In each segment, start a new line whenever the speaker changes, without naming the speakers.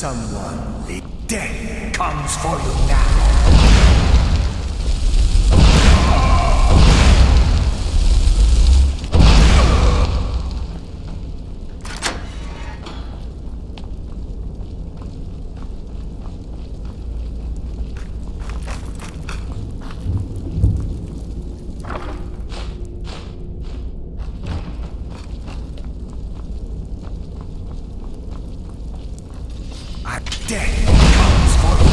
Someone, the death comes for you now. Death comes for you.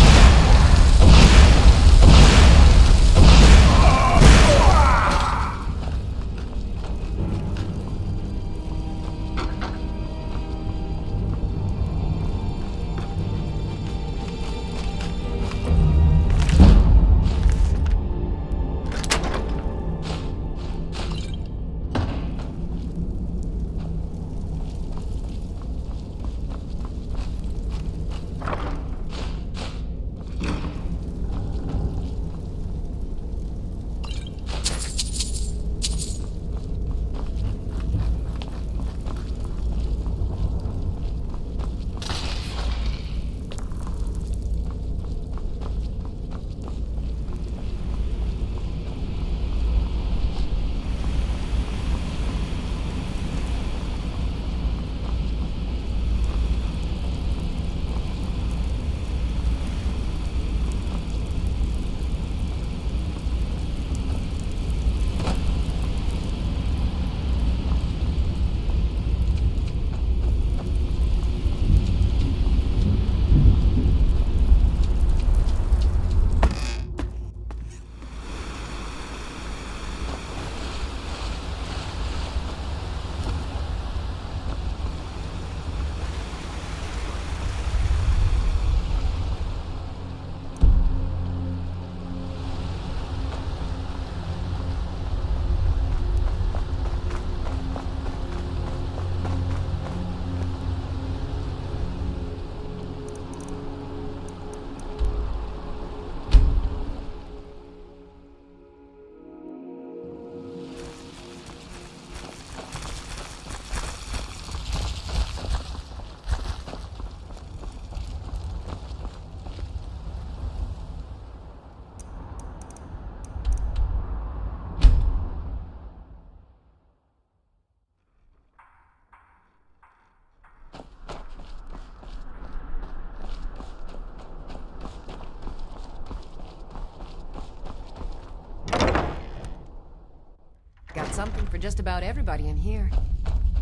Got something for just about everybody in here.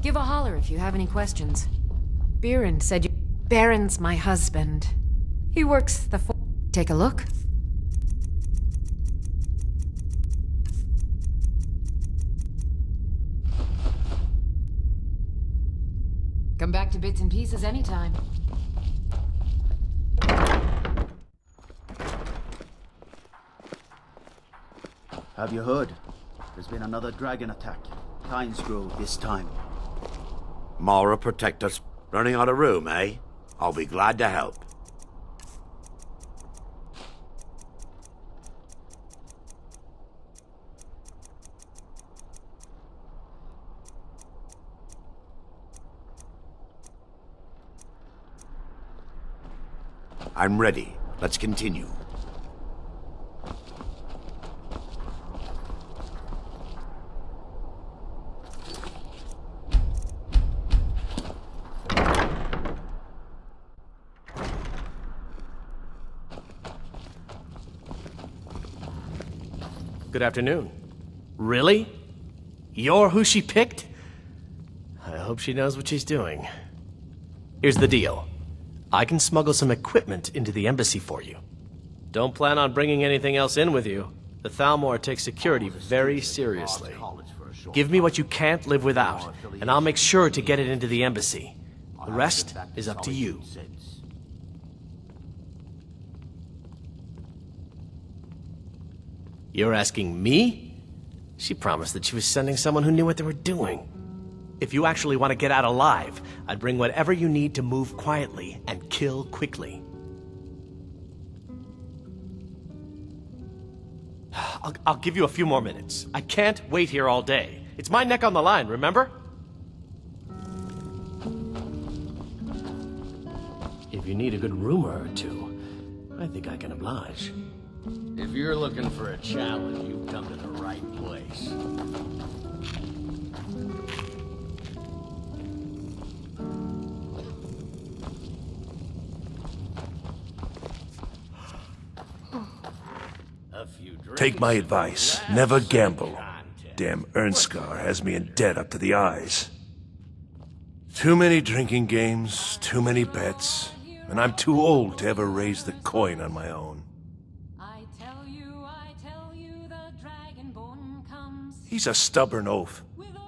Give a holler if you have any questions. Biren said you... Baron's my husband. He works the Take a look. Come back to bits and pieces anytime.
Have you heard? There's been another dragon attack. Kynes Grove this time.
Mara, protect us. Running out of room, eh? I'll be glad to help. I'm ready. Let's continue.
Good afternoon. Really? You're who she picked? I hope she knows what she's doing. Here's the deal. I can smuggle some equipment into the embassy for you. Don't plan on bringing anything else in with you. The Thalmor takes security very seriously. Give me what you can't live without, and I'll make sure to get it into the embassy. The rest is up to you. You're asking me? She promised that she was sending someone who knew what they were doing. If you actually want to get out alive, I'd bring whatever you need to move quietly and kill quickly. I'll give you a few more minutes. I can't wait here all day. It's my neck on the line, remember? If you you need a good rumor or two, I think I can oblige.
If you're looking for a challenge, you've come to the right place.
Take my advice. Never gamble. Damn Ernskar has me in debt up to the eyes. Too many drinking games, too many bets, and I'm too old to ever raise the coin on my own.
I tell you, the Dragonborn comes.
He's a stubborn oath.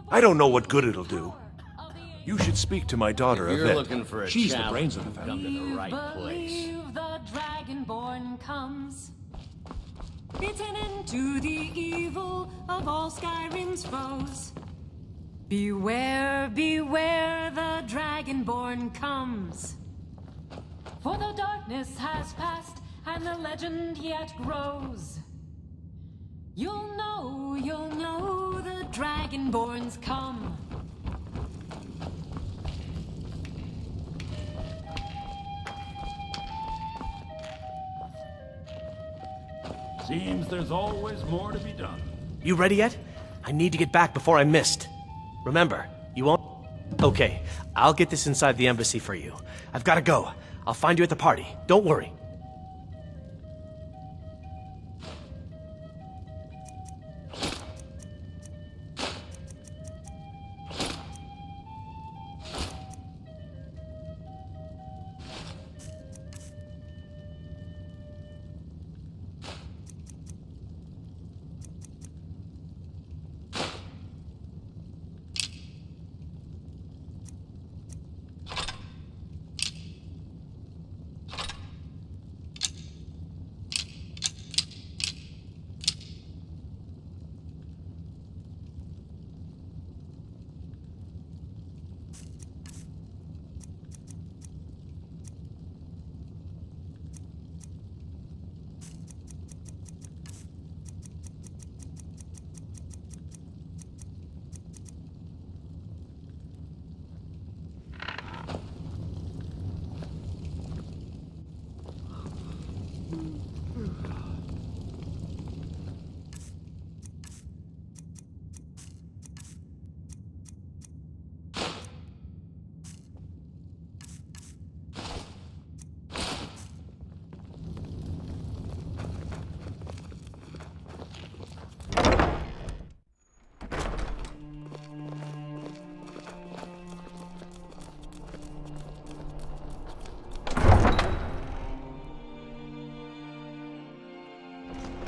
I don't know what good it'll do. You should speak to my daughter,
If you're
Yvette.
looking for a
She's the
challenge,
brains of the
you've
family.
come to the right place.
Believe the Dragonborn comes. It's an end to the evil of all Skyrim's foes. Beware, beware, the Dragonborn comes. For the darkness has passed, and the legend yet grows. You'll know, the Dragonborn's come.
Seems there's always more to be done.
You ready yet? I need to get back before I'm missed. Remember, you won't... Okay, I'll get this inside the embassy for you. I've gotta go. I'll find you at the party. Don't worry.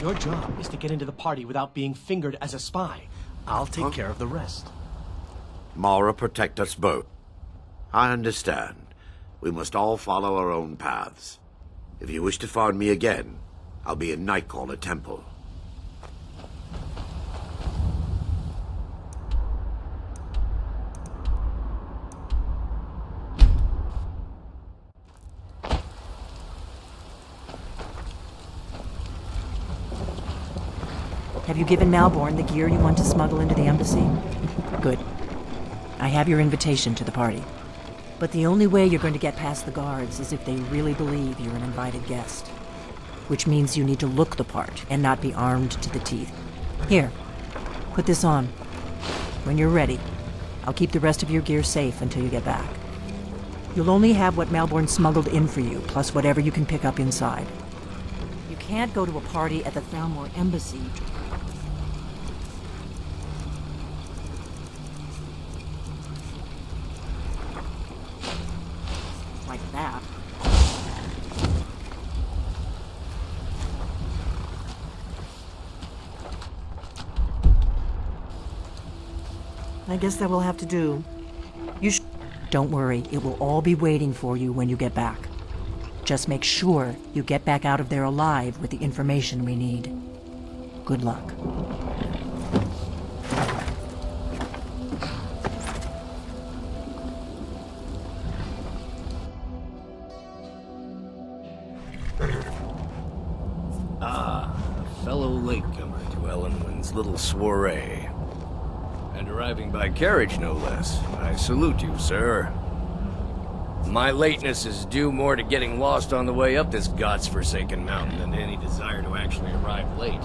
Your job is to get into the party without being fingered as a spy. I'll take care of the rest.
Mara, protect us both. I understand. We must all follow our own paths. If you wish to find me again, I'll be in Nightcaller Temple.
Have you given Malborn the gear you want to smuggle into the embassy? Good. I have your invitation to the party. But the only way you're going to get past the guards is if they really believe you're an invited guest. Which means you need to look the part and not be armed to the teeth. Here, put this on. When you're ready, I'll keep the rest of your gear safe until you get back. You'll only have what Malborn smuggled in for you, plus whatever you can pick up inside. You can't go to a party at the Thalmor embassy. Like that. I guess that will have to do. Don't worry, it will all be waiting for you when you get back. Just make sure you get back out of there alive with the information we need. Good luck.
Fellow latecomer to Ellenwyn's little soiree. And arriving by carriage, no less. I salute you, sir. My lateness is due more to getting lost on the way up this god's-forsaken mountain than any desire to actually arrive late.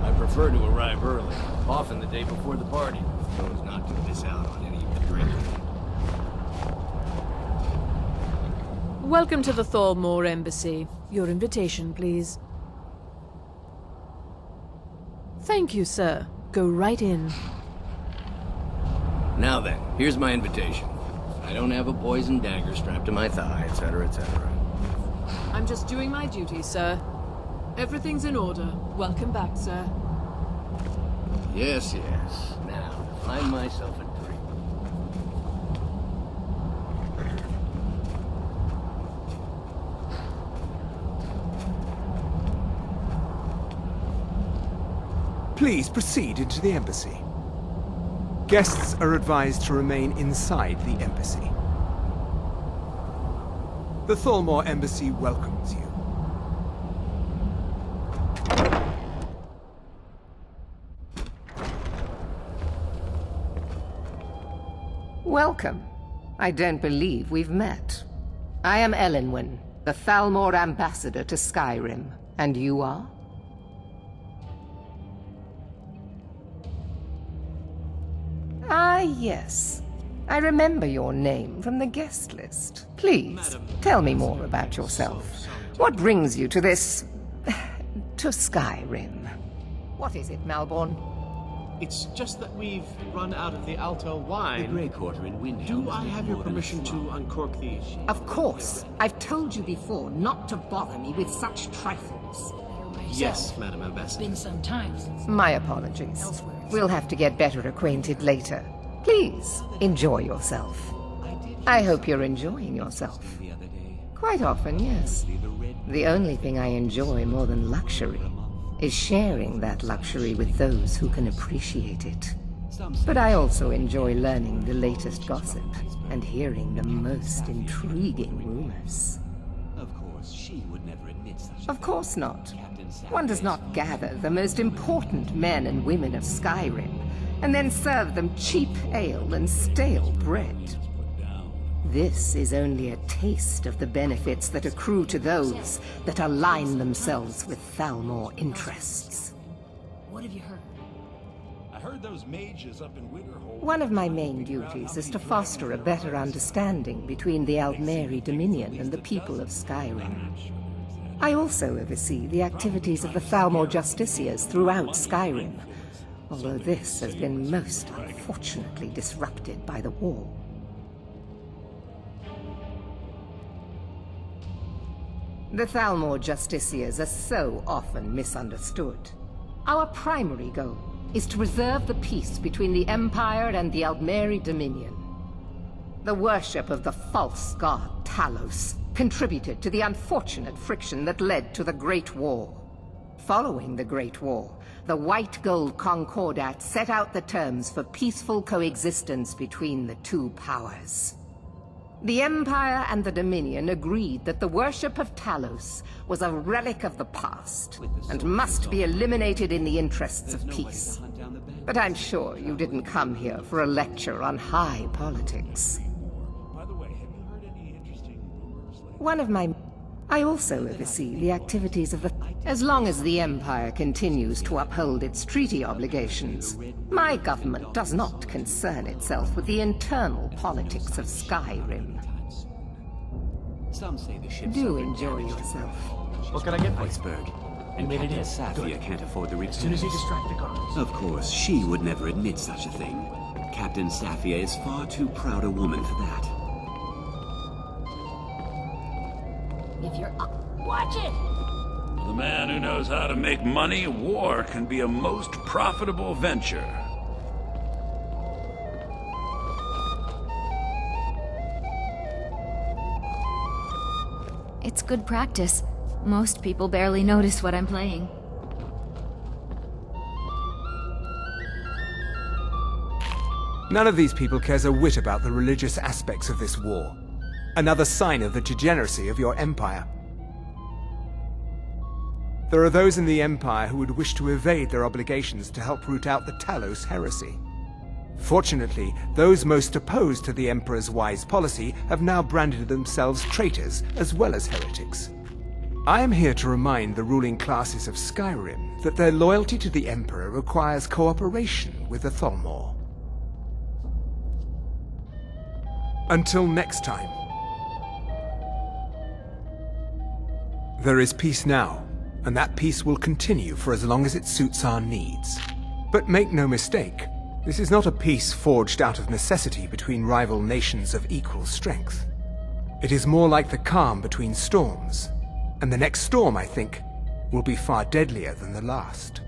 I prefer to arrive early, often the day before the party, so as not to miss out on any of the drinking.
Welcome to the Thalmor Embassy. Your invitation, please. Thank you, sir. Go right in.
Now then, here's my invitation. I don't have a poison dagger strapped to my thigh, etc., etc.
I'm just doing my duty, sir. Everything's in order. Welcome back, sir.
Yes, yes. Now, to find myself a drink.
Please proceed into the embassy. Guests are advised to remain inside the embassy. The Thalmor Embassy welcomes you.
Welcome. I don't believe we've met. I am Elenwen, the Thalmor ambassador to Skyrim. And you are? Ah, yes. I remember your name from the guest list. Please, tell me more about yourself. What brings you to this... to Skyrim? What is it, Malborn?
It's just that we've run out of the Alto wine.
The Grey Quarter in Windhelm.
Do I have your permission to uncork these?
Of course. I've told you before not to bother me with such trifles.
Yes, Madam Ambassador.
Been some time since
My apologies. We'll have to get better acquainted later. Please, enjoy yourself. I hope you're enjoying yourself. Quite often, yes. The only thing I enjoy more than luxury is sharing that luxury with those who can appreciate it. But I also enjoy learning the latest gossip and hearing the most intriguing rumors.
Of course, she would never admit such.
Of course not. One does not gather the most important men and women of Skyrim and then serve them cheap ale and stale bread. This is only a taste of the benefits that accrue to those that align themselves with Thalmor interests.
What have you heard?
I heard those mages up in Winterhold.
One of my main duties is to foster a better understanding between the Aldmeri Dominion and the people of Skyrim. I also oversee the activities of the Thalmor Justiciars throughout Skyrim, although this has been most unfortunately disrupted by the war. The Thalmor Justiciars are so often misunderstood. Our primary goal is to preserve the peace between the Empire and the Aldmeri Dominion. The worship of the false god Talos contributed to the unfortunate friction that led to the Great War. Following the Great War, the White Gold Concordat set out the terms for peaceful coexistence between the two powers. The Empire and the Dominion agreed that the worship of Talos was a relic of the past and must be eliminated in the interests of peace. But I'm sure you didn't come here for a lecture on high politics.
By the way, have you heard any interesting rumors lately?
One of my... I also oversee the activities of the... As long as the Empire continues to uphold its treaty obligations, my government does not concern itself with the internal politics of Skyrim.
Some say the ship's
Do
over in
enjoy
damage to
yourself.
What can I get for you?
Iceberg. And
made it
Captain
in.
Safia
Good.
can't afford the repairs.
As soon as you distract the guards.
Of course, she would never admit such a thing. Captain Safia is far too proud a woman for that.
If you're up, watch it!
For the man who knows how to make money, war can be a most profitable venture.
It's good practice. Most people barely notice what I'm playing.
None of these people cares a whit about the religious aspects of this war. Another sign of the degeneracy of your empire. There are those in the Empire who would wish to evade their obligations to help root out the Talos heresy. Fortunately, those most opposed to the Emperor's wise policy have now branded themselves traitors as well as heretics. I am here to remind the ruling classes of Skyrim that their loyalty to the Emperor requires cooperation with the Thalmor. Until next time. There is peace now, and that peace will continue for as long as it suits our needs. But make no mistake, this is not a peace forged out of necessity between rival nations of equal strength. It is more like the calm between storms, and the next storm, I think, will be far deadlier than the last.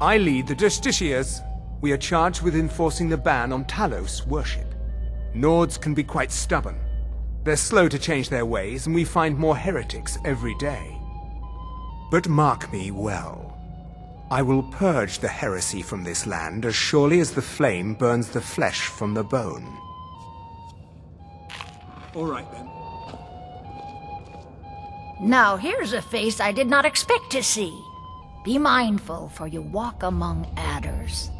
I lead the Justiciars. We are charged with enforcing the ban on Talos worship. Nords can be quite stubborn. They're slow to change their ways, and we find more heretics every day. But mark me well. I will purge the heresy from this land as surely as the flame burns the flesh from the bone.
All right, then.
Now here's a face I did not expect to see. Be mindful, for you walk among adders.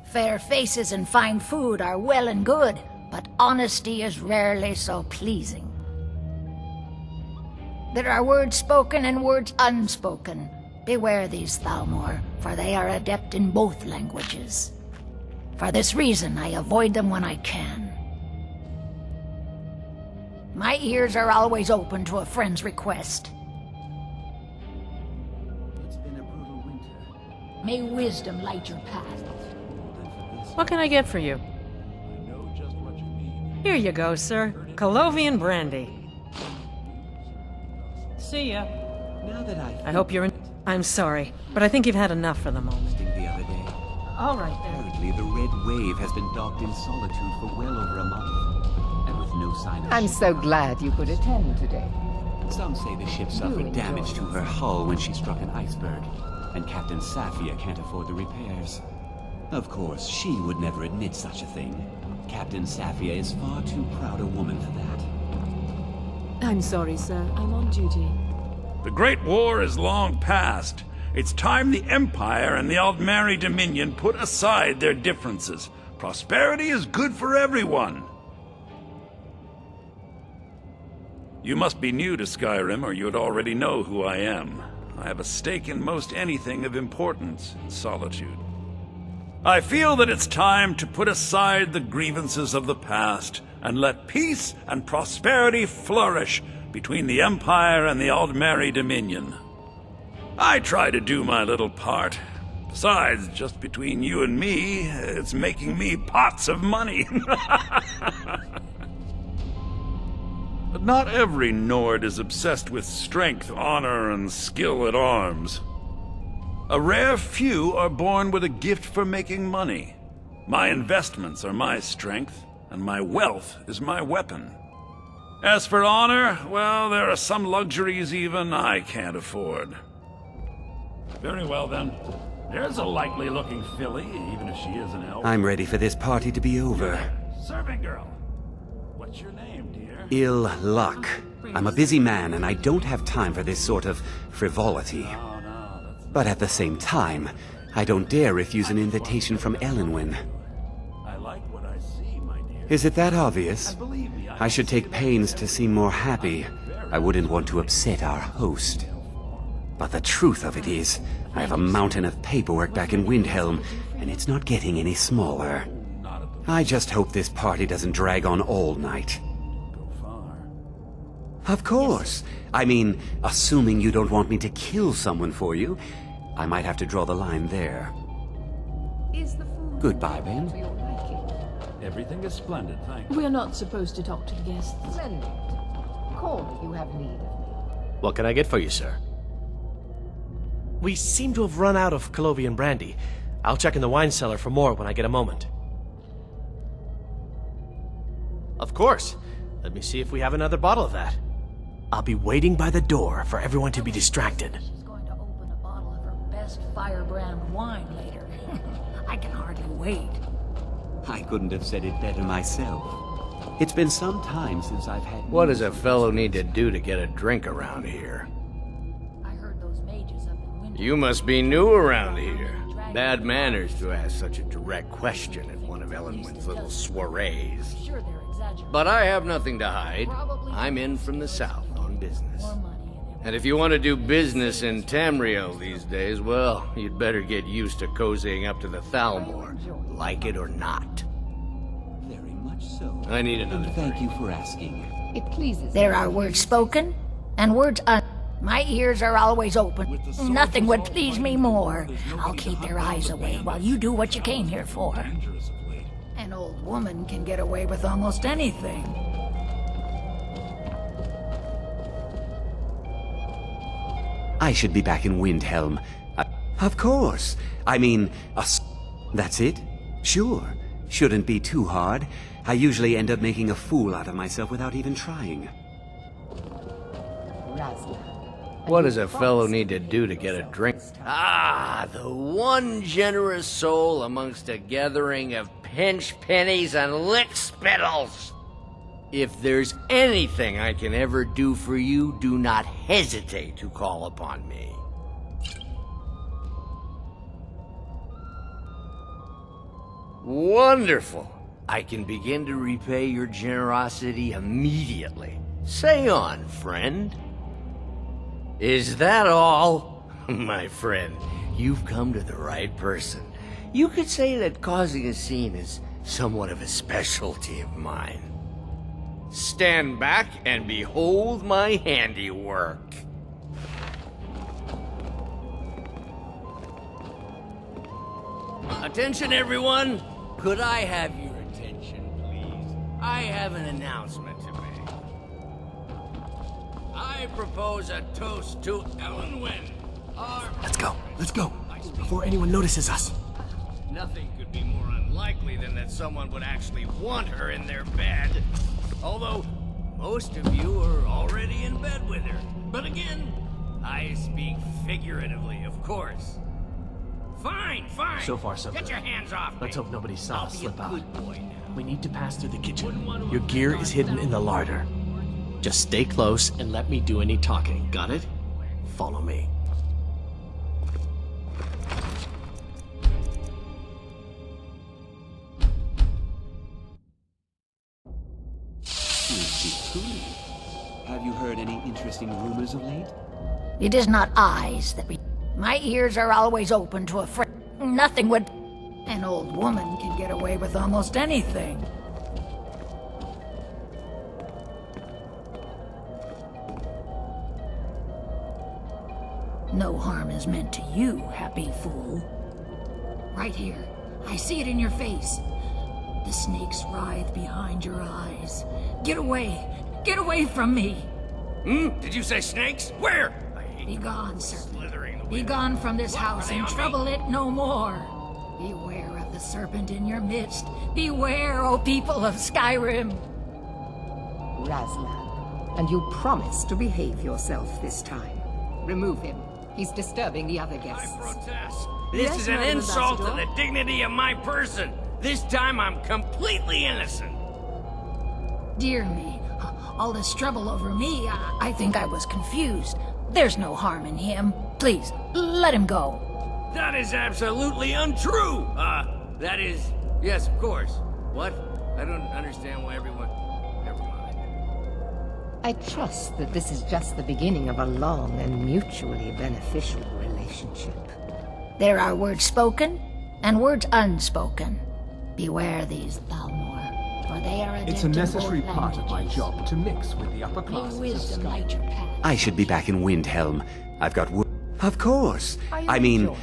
Fair faces and fine food are well and good, but honesty is rarely so pleasing. There are words spoken and words unspoken. Beware these Thalmor, for they are adept in both languages. For this reason, I avoid them when I can. My ears are always open to a friend's request.
It's been a brutal winter.
May wisdom light your path.
What can I get for you? Here you go, sir. Colovian brandy. See ya.
Now that
I hope you're in... I'm sorry, but I think you've had enough for the moment.
the other day,
All right, then.
apparently the Red Wave has been docked in solitude for well over a month, and with no sign of
I'm
ship.
so glad you could attend today.
Some say the ship suffered damage to her hull when she struck an iceberg, and Captain Safia can't afford the repairs. Of course, she would never admit such a thing. Captain Safia is far too proud a woman for that.
I'm sorry, sir. I'm on duty.
The Great War is long past. It's time the Empire and the Aldmeri Dominion put aside their differences. Prosperity is good for everyone. You must be new to Skyrim, or you'd already know who I am. I have a stake in most anything of importance in Solitude. I feel that it's time to put aside the grievances of the past and let peace and prosperity flourish between the Empire and the Aldmeri Dominion. I try to do my little part. Besides, just between you and me, it's making me pots of money. But not every Nord is obsessed with strength, honor, and skill at arms. A rare few are born with a gift for making money. My investments are my strength, and my wealth is my weapon. As for honor, well, there are some luxuries even I can't afford. Very well, then. There's a likely-looking filly, even if she is an elf.
I'm ready for this party to be over.
Serving girl. What's your name, dear?
Ill luck. I'm a busy man, and I don't have time for this sort of frivolity. But at the same time, I don't dare refuse an invitation from Elenwen.
I like what I see, my dear.
Is it that obvious? I should take pains to seem more happy. I wouldn't want to upset our host. But the truth of it is, I have a mountain of paperwork back in Windhelm, and it's not getting any smaller. I just hope this party doesn't drag on all night. Of course. I mean, assuming you don't want me to kill someone for you, I might have to draw the line there.
Is the food
Goodbye, Ben.
to your liking?
Everything is splendid, thank you.
We're not supposed to talk to the guests.
Splendid. Call me if you have need of me.
What can I get for you, sir? We seem to have run out of Colovian brandy. I'll check in the wine cellar for more when I get a moment. Of course. Let me see if we have another bottle of that. I'll be waiting by the door for everyone to be distracted.
She's going to open a bottle of her best firebrand wine later. I can hardly wait.
I couldn't have said it better myself. It's been some time since I've had...
What does a fellow need to do to get a drink around here?
I heard those mages up in Winter.
You must be new around here. Bad manners to ask such a direct question at one of Ellenwood's little soirees.
Sure, they're exaggerating.
But I have nothing to hide. I'm in from the south on business. And if you want to do business in Tamriel these days, well, you'd better get used to cozying up to the Thalmor, like it or not.
Very much so.
I need another
And thank
drink.
you for asking.
It pleases
There
me.
are words spoken and words My ears are always open. Nothing would please me more. I'll keep their eyes away while you do what you came here for. An old woman can get away with almost anything.
I should be back in Windhelm. Of course. I mean, that's it? Sure. Shouldn't be too hard. I usually end up making a fool out of myself without even trying.
What does a fellow need to do to get a drink? Ah, the one generous soul amongst a gathering of pinch pennies and lick spittles. If there's anything I can ever do for you, do not hesitate to call upon me. Wonderful. I can begin to repay your generosity immediately. Say on, friend. Is that all? My friend, you've come to the right person. You could say that causing a scene is somewhat of a specialty of mine. Stand back and behold my handiwork. Attention, everyone! Could I have your attention, please? I have an announcement to make. I propose a toast to Ellenwood, our...
Let's go, before anyone notices us.
Nothing could be more unlikely than that someone would actually want her in their bed. Although, most of you are already in bed with her. But again, I speak figuratively, of course. Fine.
So far, so
Get
good.
your hands off me.
Let's hope nobody saw
I'll
us
be a
slip out.
good boy now.
We need to pass through the kitchen. Your gear is hidden in the larder. Just stay close and let me do any talking. Got it? Follow me.
Have you heard any interesting rumors of late?
It is not eyes that My ears are always open to a friend. Nothing would... An old woman can get away with almost anything. No harm is meant to you, happy fool. Right here. I see it in your face. The snakes writhe behind your eyes. Get away! Get away from me!
Did you say snakes? Where?
Be gone, serpent. Be gone from this house and trouble it no more. Beware of the serpent in your midst. Beware, O people of Skyrim.
Razlan, and you promise to behave yourself this time. Remove him. He's disturbing the other guests.
I protest. This is an insult to the dignity of my person. This time I'm completely innocent.
Dear me, all this trouble over me, I think I was confused. There's no harm in him. Please, let him go.
That is absolutely untrue. That is... Yes, of course. What? I don't understand why everyone... Never mind.
I trust that this is just the beginning of a long and mutually beneficial relationship.
There are words spoken and words unspoken. Beware these, Thalmor, for they are
It's a necessary part of my job to mix with the upper
May
classes of
wisdom
Skyrim.
light your path.
I should be back in Windhelm. I've got Of course. I mean,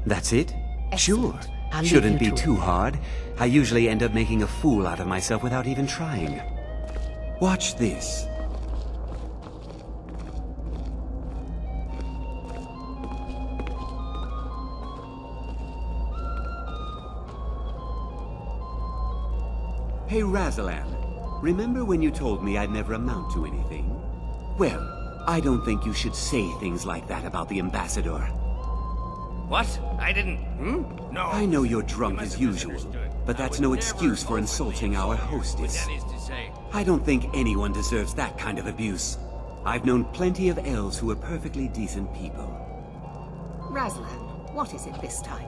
that's it? Sure.
I'll leave
Shouldn't
you
be
to
too
it.
hard. I usually end up making a fool out of myself without even trying. Watch this. Hey, Razalan. Remember when you told me I'd never amount to anything? Well, I don't think you should say things like that about the ambassador.
What? I didn't... No.
I know you're drunk
You must
as
have
usual,
misunderstood.
but
I
that's
would
no
never
excuse for
openly
insulting
insult
our
you.
hostess.
That is to
I don't think anyone deserves that kind of abuse. I've known plenty of elves who are perfectly decent people.
Razlan, what is it this time?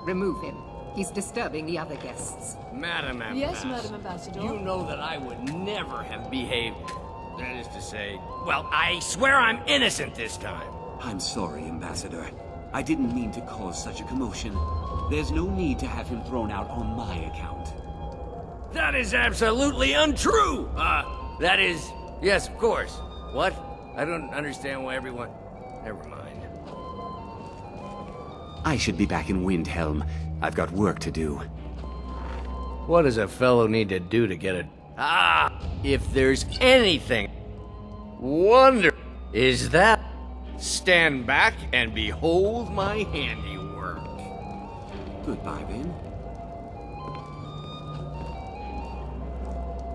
Remove him. He's disturbing the other guests.
Madam Ambassador.
Yes, Madam Ambassador.
You know that I would never have behaved. That is to say, well, I swear I'm innocent this time.
I'm sorry, Ambassador. I didn't mean to cause such a commotion. There's no need to have him thrown out on my account.
That is absolutely untrue! That is... Yes, of course. What? I don't understand why everyone... Never mind.
I should be back in Windhelm. I've got work to do.
What does a fellow need to do to get it? If there's anything... Wonder... Is that... Stand back and behold my handiwork.
Goodbye, then.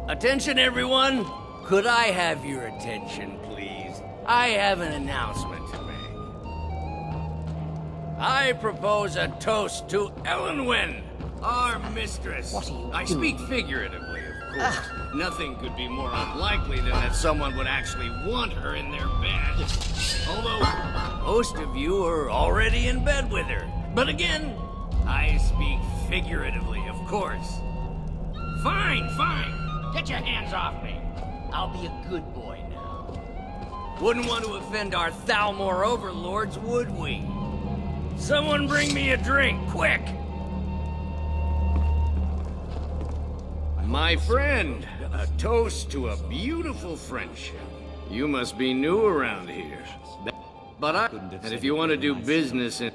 Attention, everyone! Could I have your attention, please? I have an announcement to make. I propose a toast to Elenwen, our mistress.
What are you
I speak figuratively, of course. Nothing could be more unlikely than that someone would actually want her in their bed. Although, most of you are already in bed with her. But again, I speak figuratively, of course. Fine, fine. Get your hands off me. I'll be a good boy now. Wouldn't want to offend our Thalmor overlords, would we? Someone bring me a drink, quick! My friend, a toast to a beautiful friendship. You must be new around here. And if you want to do business in...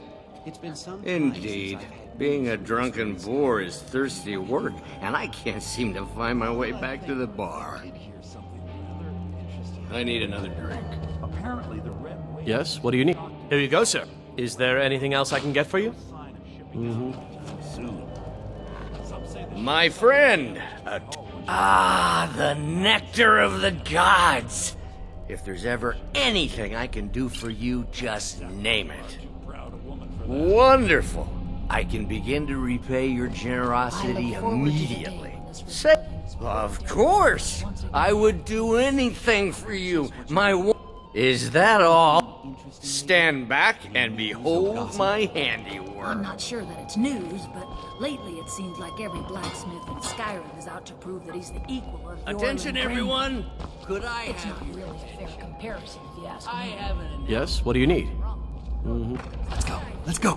Indeed. Being a drunken boor is thirsty work, and I can't seem to find my way back to the bar. I need another drink.
Yes, what do you need? Here you go, sir. Is there anything else I can get for you?
My friend! The nectar of the gods! If there's ever anything I can do for you, just name it. Wonderful! I can begin to repay your generosity immediately. Say, of course! I would do anything for you, Is that all? Stand back and behold my handiwork.
I'm not sure that it's news, but lately it seems like every blacksmith in Skyrim is out to prove that he's the equal of your
Attention, everyone! Could I
It's
have
not really a fair comparison, if you ask me.
I have an
Yes, what do you need? Let's go. Let's go.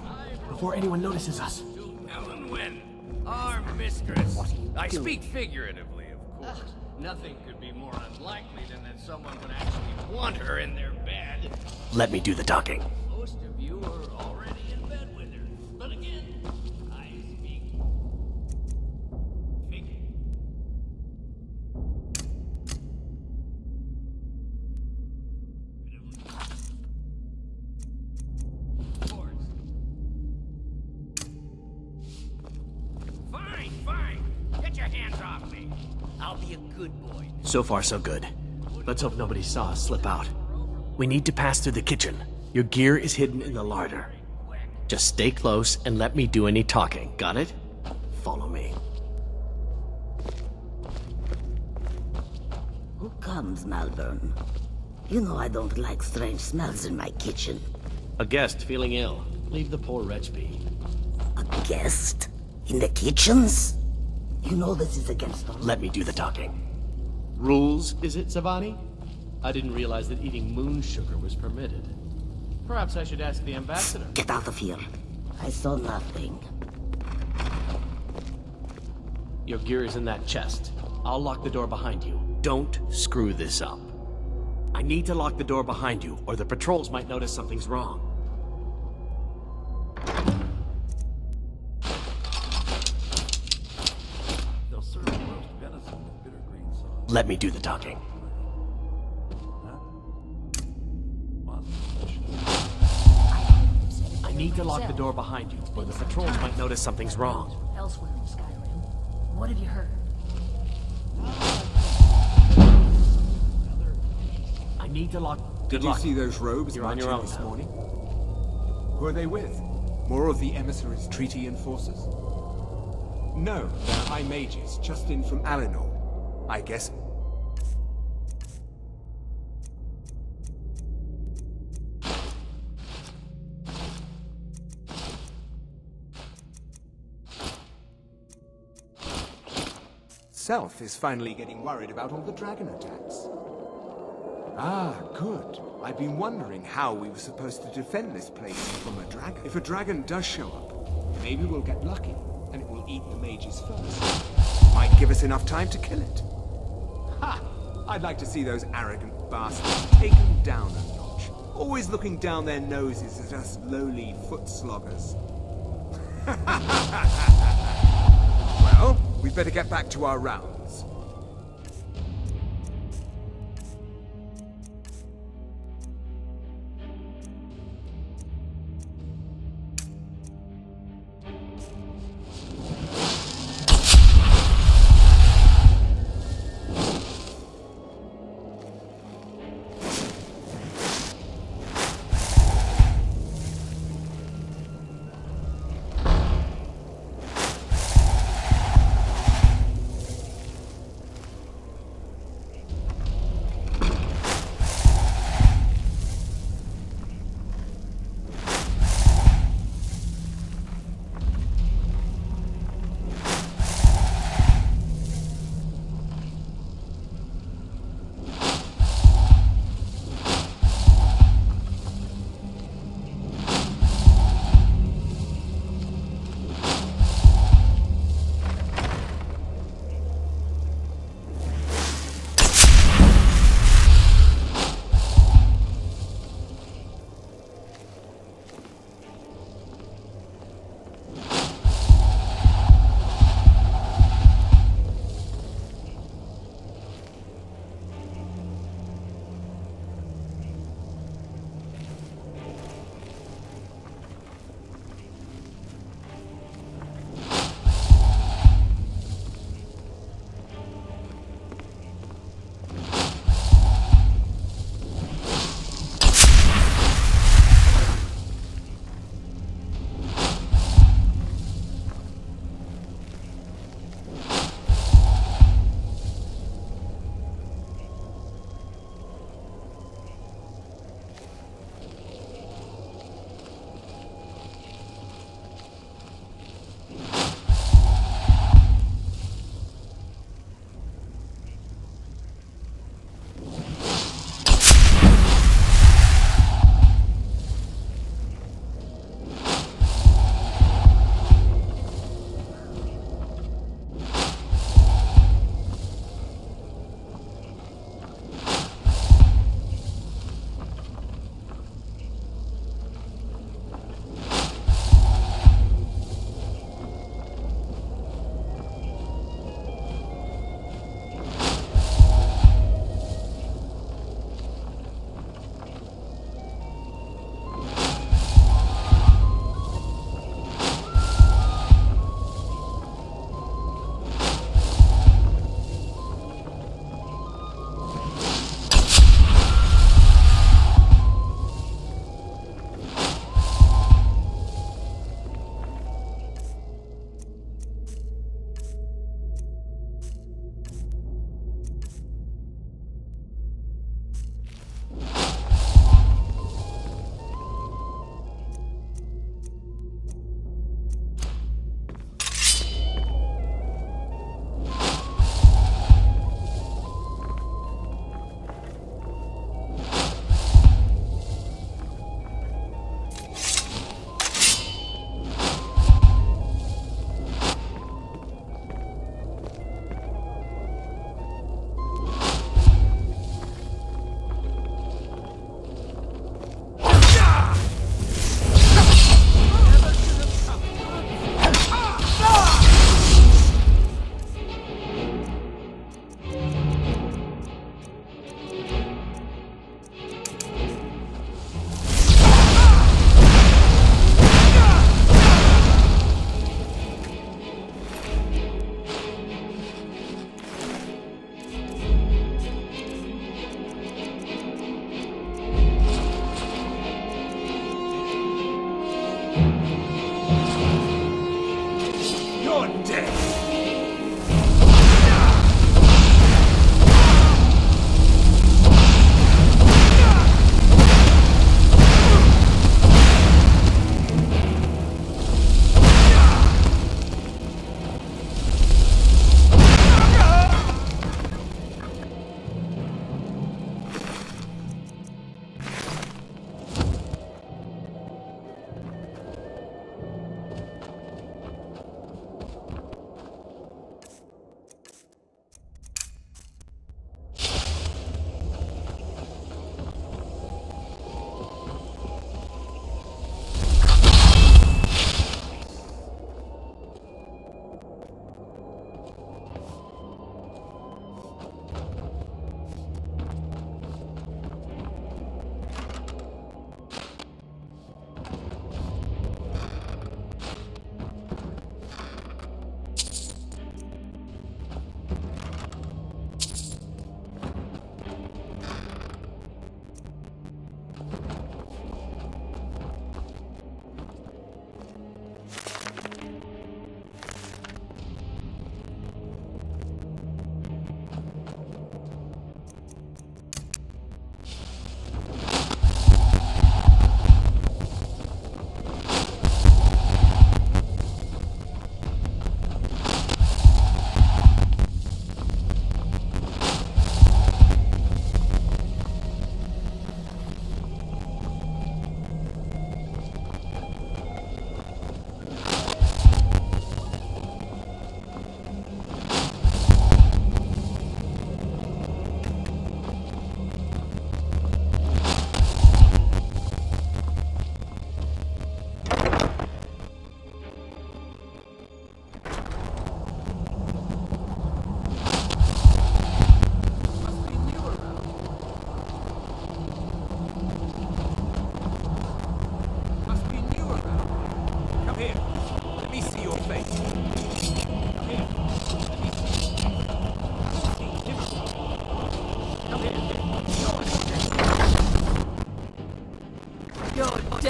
Before anyone notices us.
Elenwen, our mistress. I speak figuratively, of course. Nothing could be more unlikely than that someone would actually want her in their bed.
Let me do the talking.
Most of you are already in bed with her. But again, I speak figuratively. Fine, fine. Get your hands off me. I'll be a good boy.
So far, so good. Let's hope nobody saw us slip out. We need to pass through the kitchen. Your gear is hidden in the larder. Just stay close and let me do any talking. Got it? Follow me.
Who comes, Malvern? You know I don't like strange smells in my kitchen.
A guest feeling ill. Leave the poor wretch be.
A guest? In the kitchens? You know this is against the law.
Let me do the talking. Rules, is it, Savani? I didn't realize that eating moon sugar was permitted. Perhaps I should ask the ambassador.
Get out of here. I saw nothing.
Your gear is in that chest. I'll lock the door behind you. Don't screw this up. I need to lock the door behind you, or the patrols might notice something's wrong. Let me do the talking. I need to lock the door behind you, or the patrols might notice something's wrong.
Elsewhere in Skyrim. What have you heard?
I need to lock...
Did you see those robes
You're on your
marching
own
this
now.
morning? Who are they with? More of the emissaries' treaty enforcers? No, they're high mages, just in from Alinor. I guess himself is finally getting worried about all the dragon attacks. Ah, good. I've been wondering how we were supposed to defend this place from a dragon. If a dragon does show up, maybe we'll get lucky, and it will eat the mages first. Might give us enough time to kill it. Ha! I'd like to see those arrogant bastards taken down a notch. Always looking down their noses at us lowly foot sloggers. Well, we'd better get back to our rounds.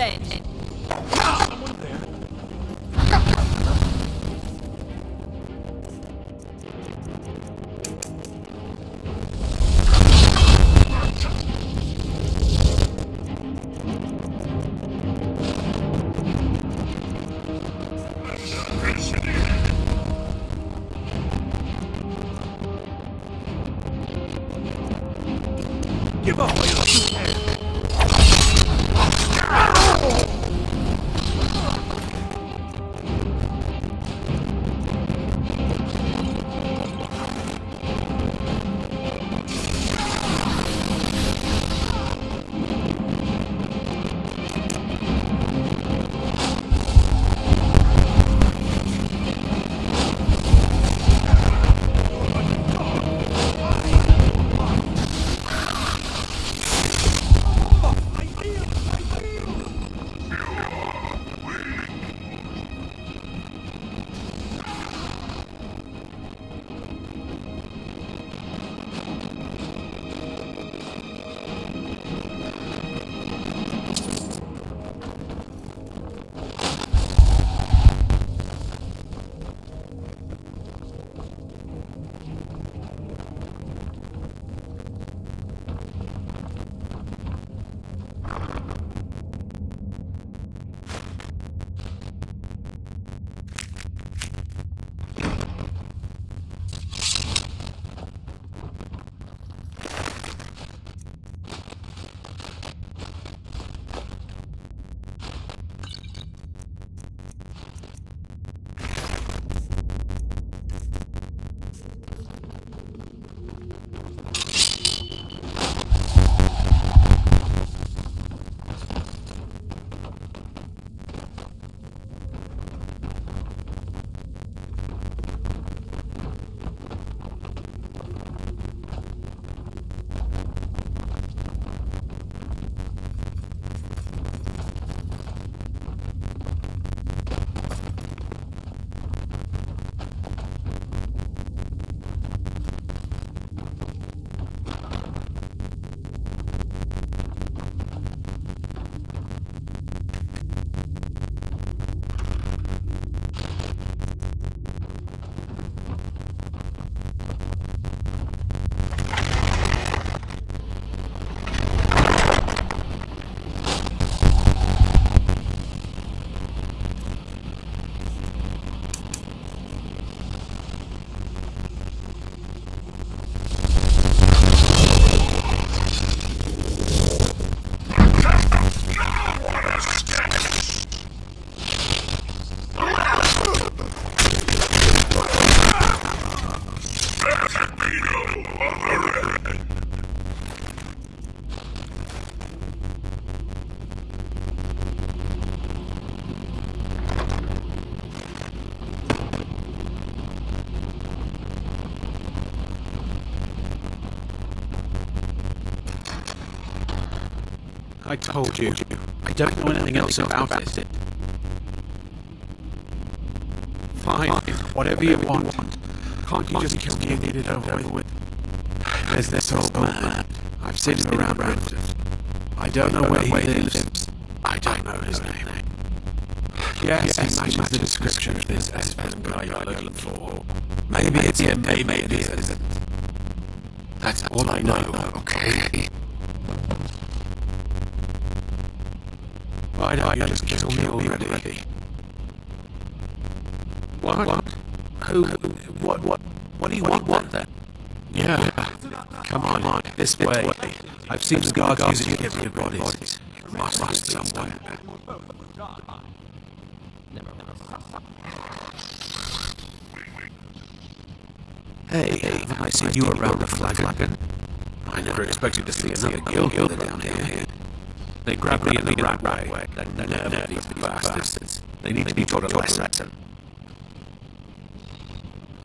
said.
Give up while you still can.
I told you, I don't know anything else about it. Fine, whatever you want. Can't you just kill me and get it over with? There's this old man. I've seen him around. I don't know where he lives. I don't know his name. Yes, he matches the description of this Espen guy you're looking for. Maybe it's him, maybe it isn't. That's all I know, okay? Why don't you just kill me already? What? Who? What do you want then? Yeah. Come on, this way. I've seen the guards using it to get rid of bodies. Must be somewhere. Hey, I see you around the flagon. I never expected to see another guild down here. They grabbed me in the right way. They're nerve these bastards. They need to be taught a lesson.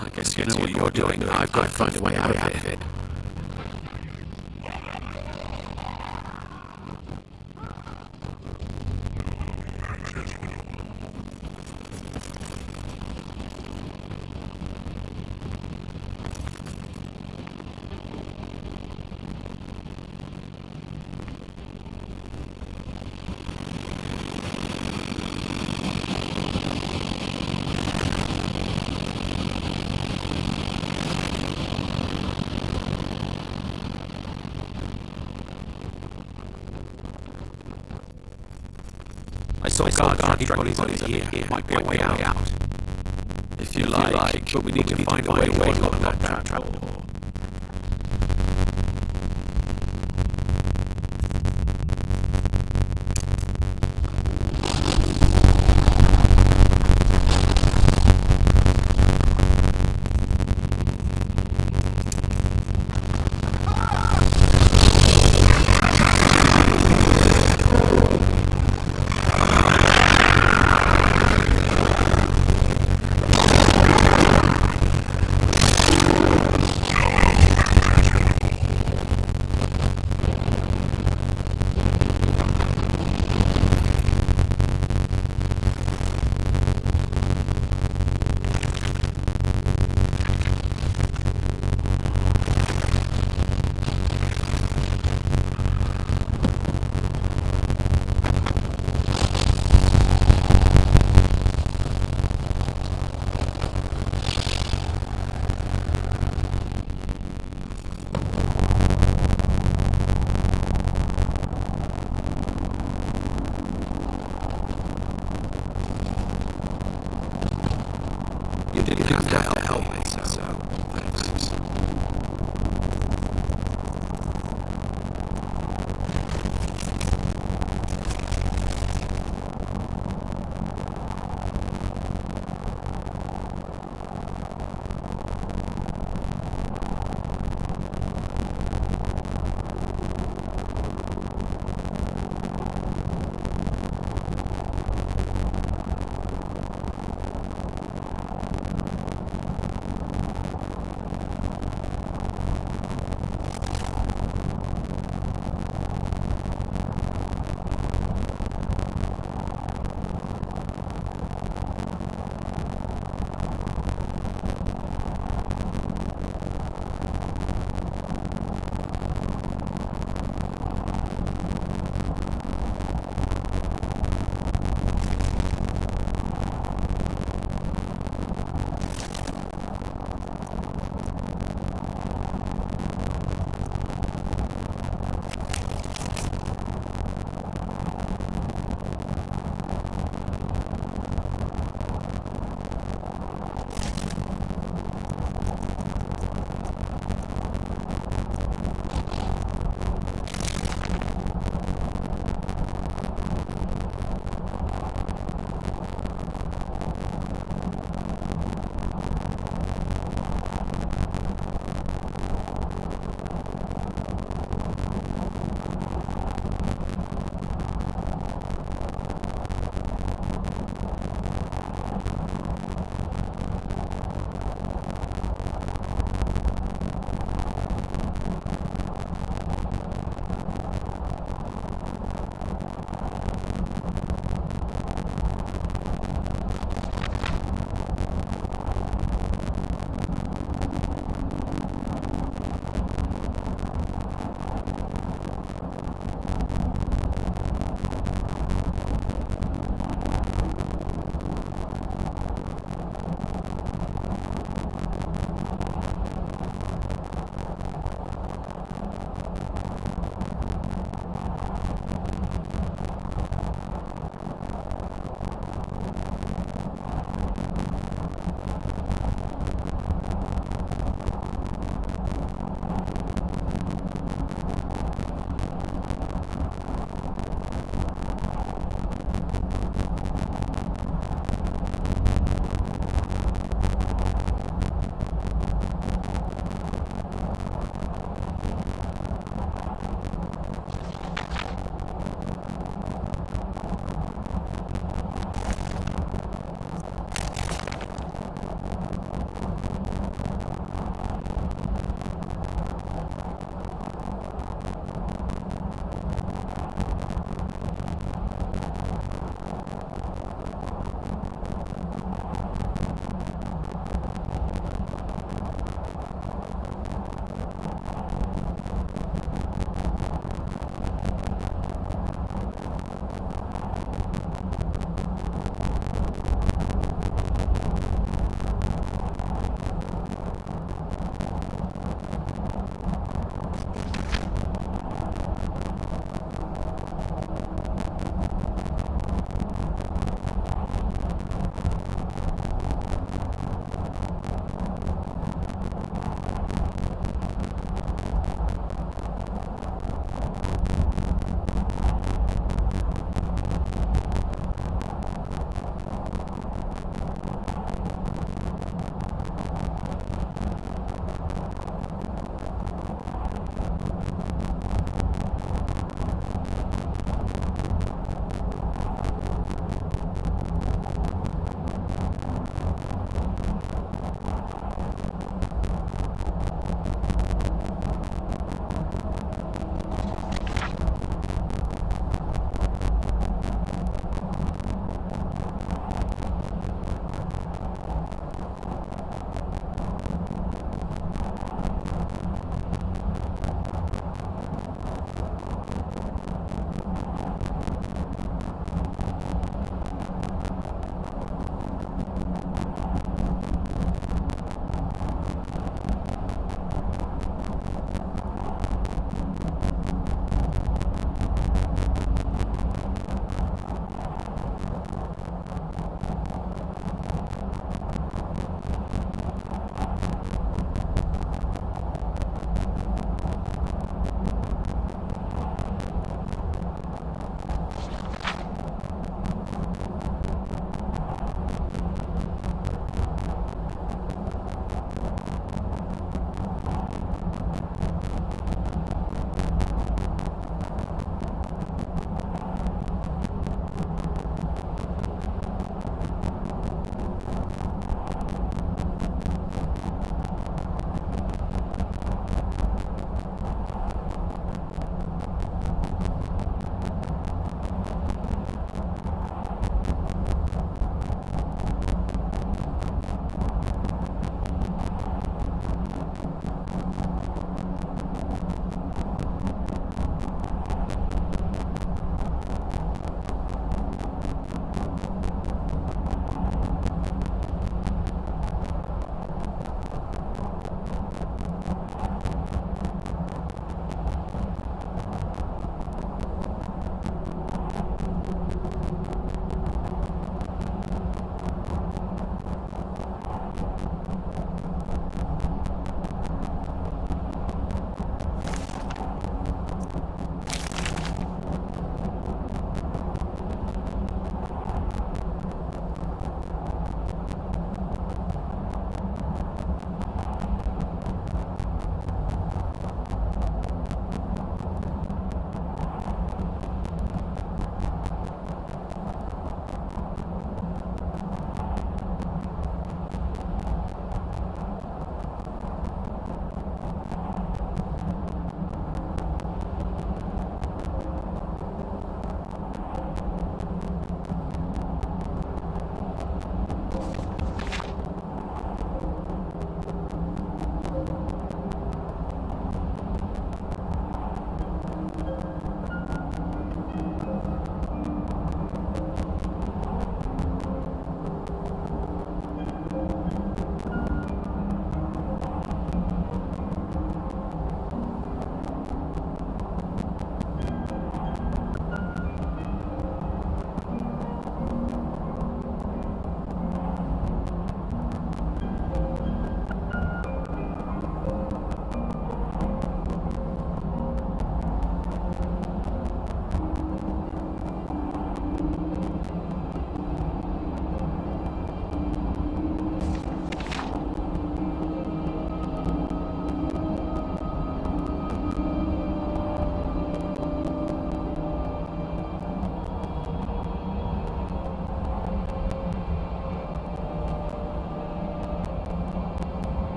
I guess you know what you're doing. I've got to find a way out of it. I saw guards dragging bodies over here. Might be a way out. If you like, but we need to find a way to unlock that trap door.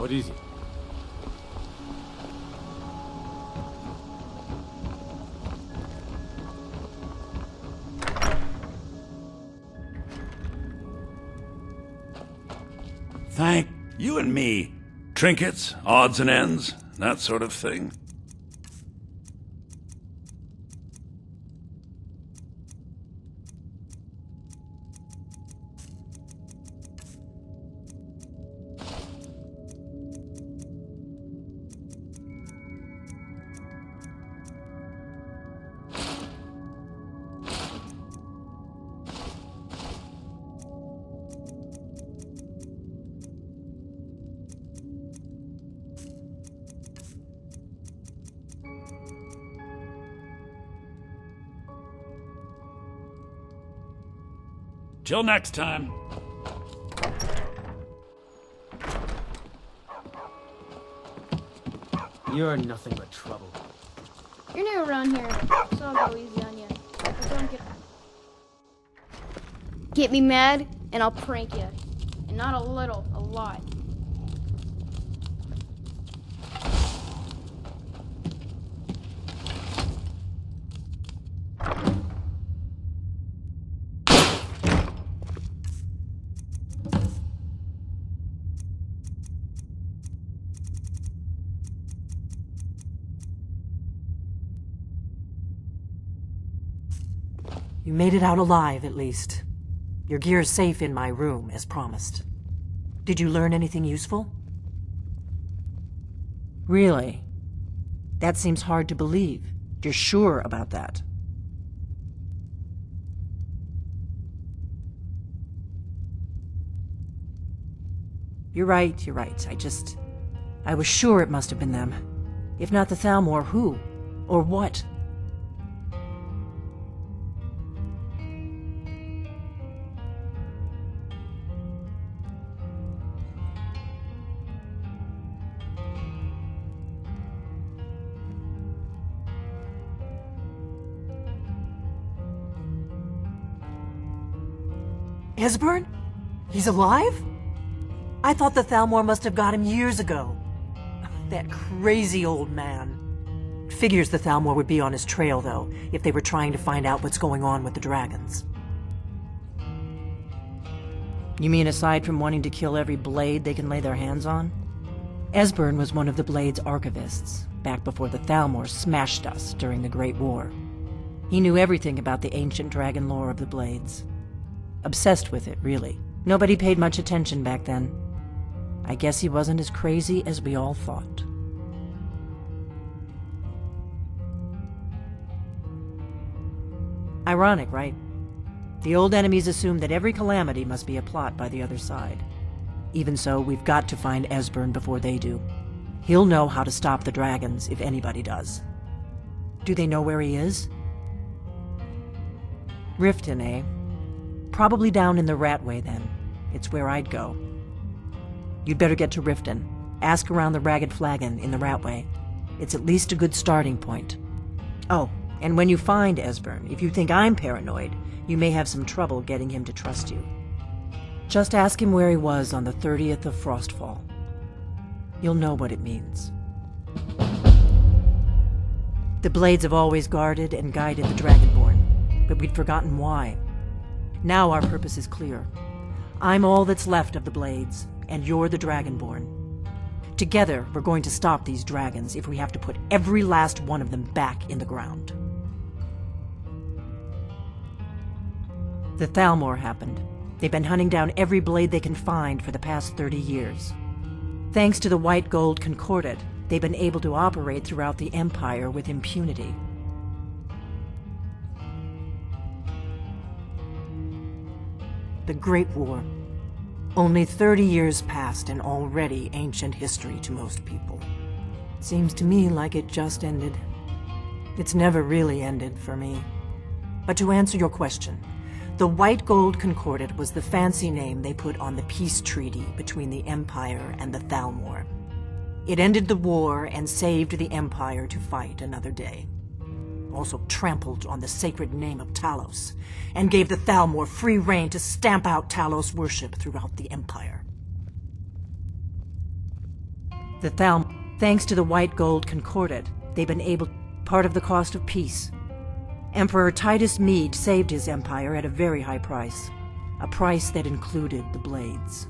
What is it?
Thank you and me. Trinkets, odds and ends, that sort of thing. Till next time.
You're nothing but trouble.
You're new around here, so I'll go easy on you. But don't get me mad, and I'll prank you. And not a little, a lot.
You made it out alive, at least. Your gear's safe in my room, as promised. Did you learn anything useful? Really? That seems hard to believe. You're sure about that? You're right. I was sure it must have been them. If not the Thalmor, who? Or what? Esbern? He's alive? I thought the Thalmor must have got him years ago. That crazy old man. Figures the Thalmor would be on his trail, though, if they were trying to find out what's going on with the dragons. You mean aside from wanting to kill every blade they can lay their hands on? Esbern was one of the Blade's archivists, back before the Thalmor smashed us during the Great War. He knew everything about the ancient dragon lore of the Blades. Obsessed with it, really. Nobody paid much attention back then. I guess he wasn't as crazy as we all thought. Ironic, right? The old enemies assumed that every calamity must be a plot by the other side. Even so, we've got to find Esbern before they do. He'll know how to stop the dragons, if anybody does. Do they know where he is? Riften, eh? Probably down in the Ratway, then. It's where I'd go. You'd better get to Riften. Ask around the Ragged Flagon in the Ratway. It's at least a good starting point. Oh, and when you find Esbern, if you think I'm paranoid, you may have some trouble getting him to trust you. Just ask him where he was on the 30th of Frostfall. You'll know what it means. The Blades have always guarded and guided the Dragonborn, but we'd forgotten why. Now our purpose is clear. I'm all that's left of the Blades, and you're the Dragonborn. Together, we're going to stop these dragons if we have to put every last one of them back in the ground. The Thalmor happened. They've been hunting down every blade they can find for the past 30 years. Thanks to the White Gold Concordat, they've been able to operate throughout the Empire with impunity. The Great War. Only 30 years passed and already ancient history to most people. Seems to me like it just ended. It's never really ended for me. But to answer your question, the White Gold Concordat was the fancy name they put on the peace treaty between the Empire and the Thalmor. It ended the war and saved the Empire to fight another day. Also trampled on the sacred name of Talos, and gave the Thalmor free rein to stamp out Talos worship throughout the Empire. Thanks to the White Gold Concordat, they've been able part of the cost of peace. Emperor Titus Mede saved his empire at a very high price, a price that included the Blades.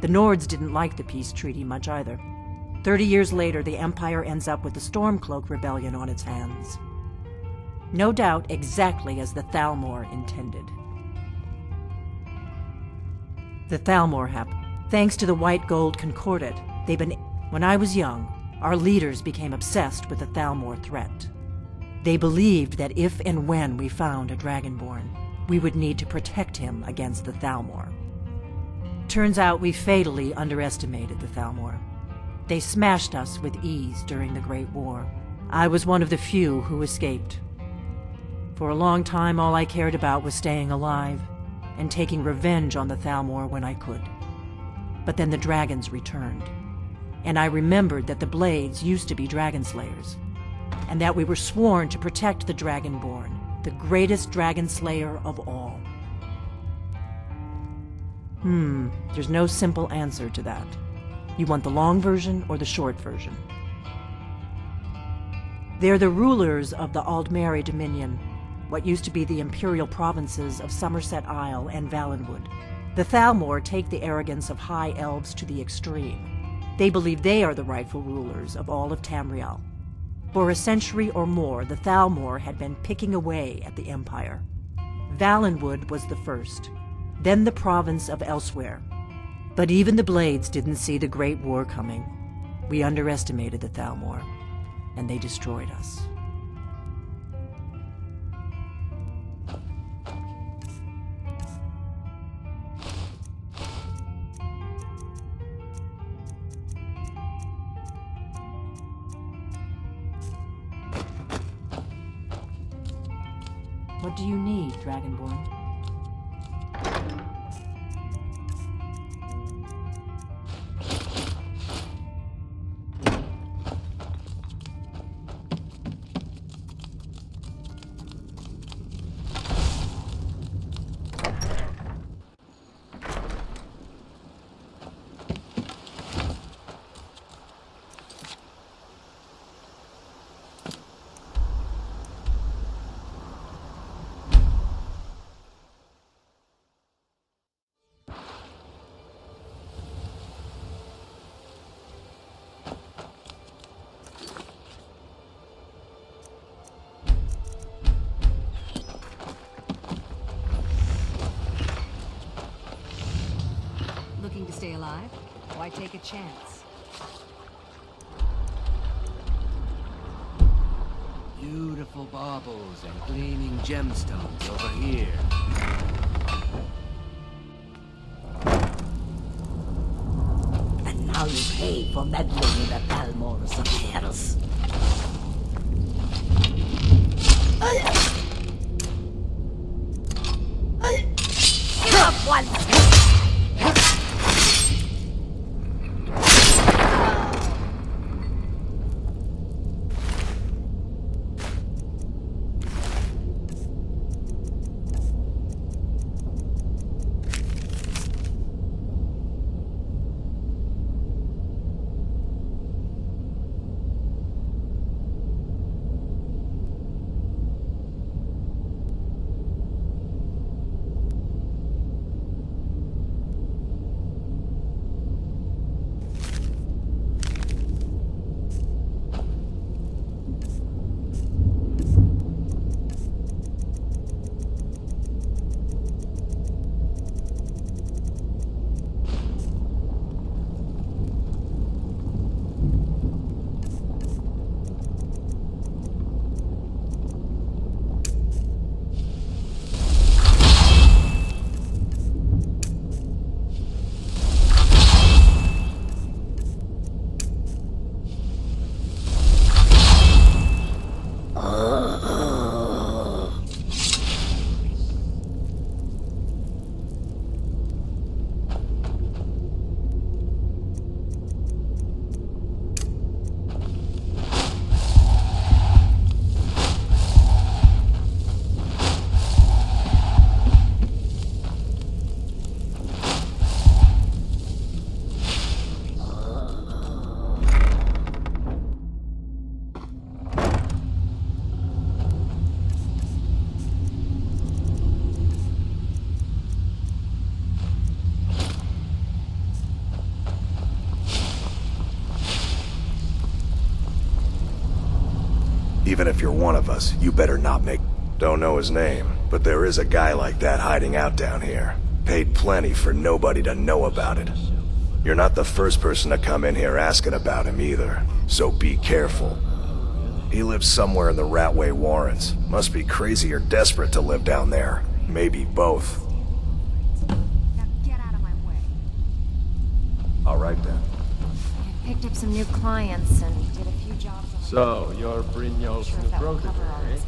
The Nords didn't like the peace treaty much either. 30 years later, the Empire ends up with the Stormcloak Rebellion on its hands. No doubt exactly as the Thalmor intended. The Thalmor happened. Thanks to the White Gold Concordat, when I was young, our leaders became obsessed with the Thalmor threat. They believed that if and when we found a Dragonborn, we would need to protect him against the Thalmor. Turns out we fatally underestimated the Thalmor. They smashed us with ease during the Great War. I was one of the few who escaped. For a long time, all I cared about was staying alive and taking revenge on the Thalmor when I could. But then the dragons returned, and I remembered that the Blades used to be dragon slayers, and that we were sworn to protect the Dragonborn, the greatest dragon slayer of all. There's no simple answer to that. You want the long version or the short version? They're the rulers of the Aldmeri Dominion, what used to be the imperial provinces of Somerset Isle and Valenwood. The Thalmor take the arrogance of high elves to the extreme. They believe they are the rightful rulers of all of Tamriel. For a century or more, the Thalmor had been picking away at the Empire. Valenwood was the first, then the province of Elsewhere. But even the Blades didn't see the Great War coming. We underestimated the Thalmor, and they destroyed us. What do you need, Dragonborn?
To stay alive? Why take a chance?
Beautiful baubles and gleaming gemstones over here.
And now you pay for meddling with the Thalmor's affairs. Give up once!
Even if you're one of us, you better not make... Don't know his name, but there is a guy like that hiding out down here. Paid plenty for nobody to know about it. You're not the first person to come in here asking about him either, so be careful. He lives somewhere in the Ratway Warrens. Must be crazy or desperate to live down there. Maybe both. All right then.
Picked up some new clients and did a few jobs.
So, you're Brynjolf's new protege, eh?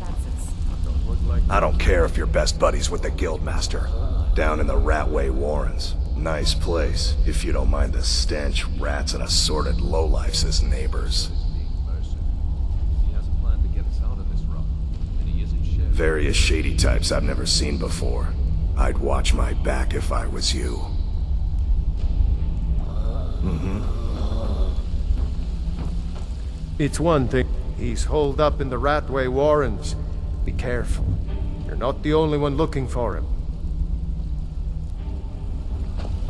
I don't care if you're best buddies with the Guildmaster. Down in the Ratway Warrens. Nice place, if you don't mind the stench, rats, and assorted lowlifes as neighbors. Various shady types I've never seen before. I'd watch my back if I was you.
It's one thing. He's holed up in the Ratway Warrens. Be careful. You're not the only one looking for him.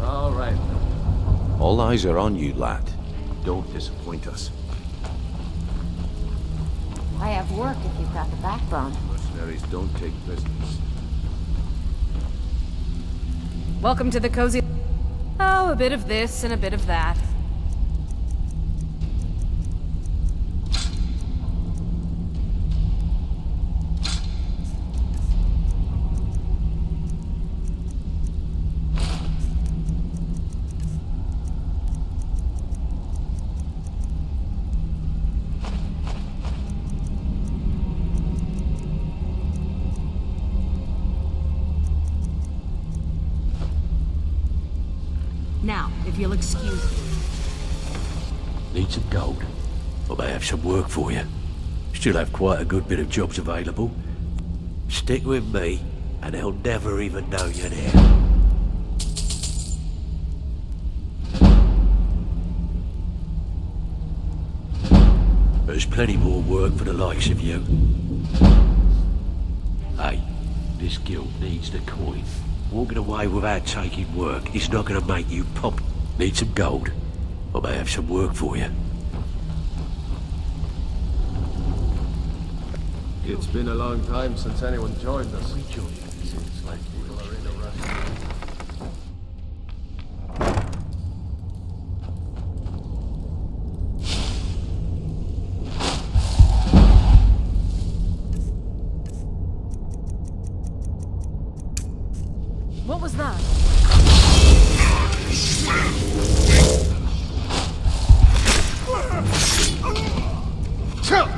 All right.
All eyes are on you, lad. Don't disappoint us.
I have work if you've got the backbone.
Mercenaries don't take prisoners.
Welcome to the cozy... Oh, a bit of this and a bit of that.
Now, if you'll excuse me.
Need some gold? I may have some work for you. Still have quite a good bit of jobs available. Stick with me, and they'll never even know you're there. There's plenty more work for the likes of you. Hey, this guild needs the coin. Walking away without taking work is not going to make you pop. Need some gold? I may have some work for you.
It's been a long time since anyone joined us. Seems like people are in a rush.
What was that?
Chill!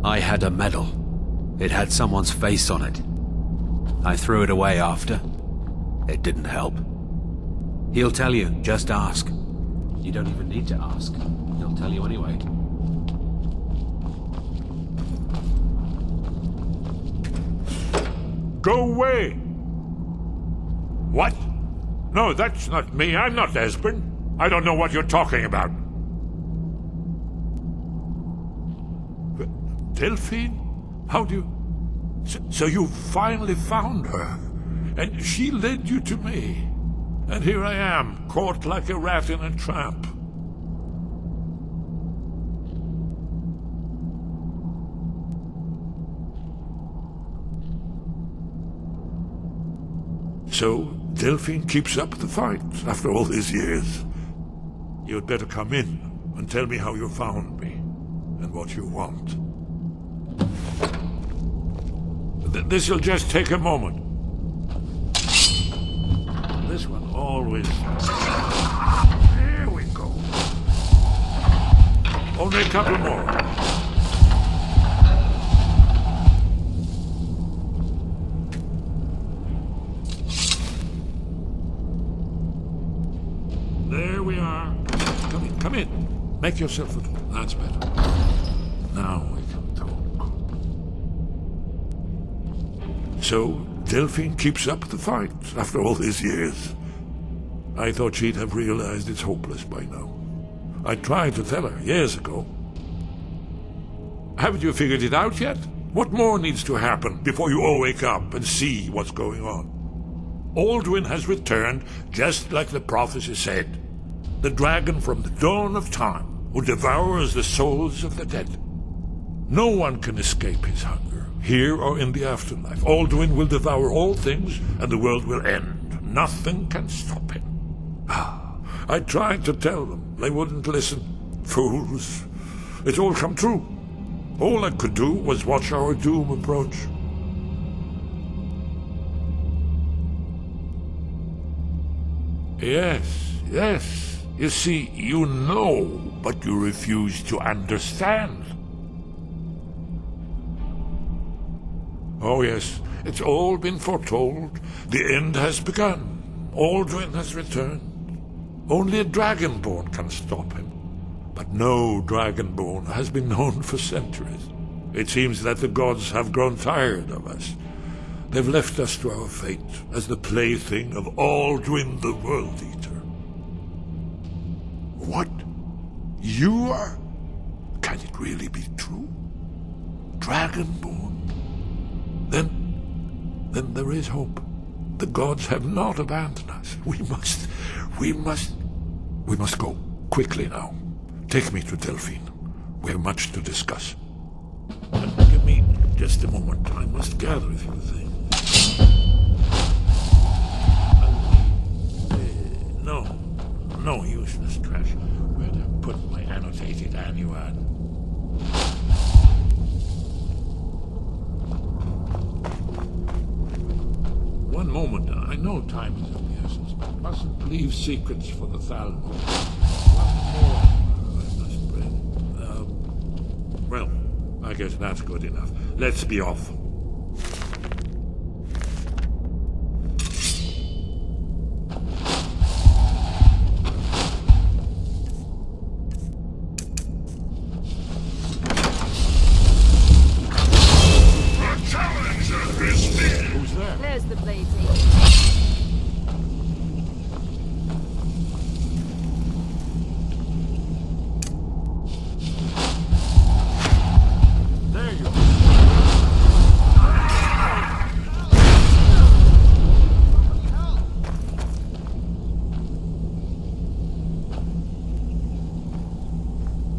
I had a medal. It had someone's face on it. I threw it away after. It didn't help. He'll tell you, just ask.
You don't even need to ask. He'll tell you anyway.
Go away! What? No, that's not me. I'm not Esbern. I don't know what you're talking about. Delphine? How do you... So you finally found her, and she led you to me. And here I am, caught like a rat in a trap. So, Delphine keeps up the fight after all these years. You'd better come in and tell me how you found me, and what you want. This'll just take a moment. This one always... There we go. Only a couple more. There we are. Come in. Make yourself at home. That's better. Now we can talk. So, Delphine keeps up the fight after all these years. I thought she'd have realized it's hopeless by now. I tried to tell her years ago. Haven't you figured it out yet? What more needs to happen before you all wake up and see what's going on? Alduin has returned just like the prophecy said. The dragon from the dawn of time who devours the souls of the dead. No one can escape his hunger, here or in the afterlife. Alduin will devour all things, and the world will end. Nothing can stop him. I tried to tell them. They wouldn't listen. Fools. It's all come true. All I could do was watch our doom approach. Yes. You see, you know, but you refuse to understand. Oh yes, it's all been foretold. The end has begun. Alduin has returned. Only a Dragonborn can stop him. But no Dragonborn has been known for centuries. It seems that the gods have grown tired of us. They've left us to our fate as the plaything of Alduin the World Eater. What? You are? Can it really be true? Dragonborn? Then there is hope. The gods have not abandoned us. We must go. Quickly now. Take me to Delphine. We have much to discuss. Give me just a moment. I must gather a few things. No useless trash. Where to put my annotated annual? One moment. I know time is of the essence, but mustn't leave secrets for the Thalmor. One more I must bring. Well, I guess that's good enough. Let's be off.
There's the blades.
There you are.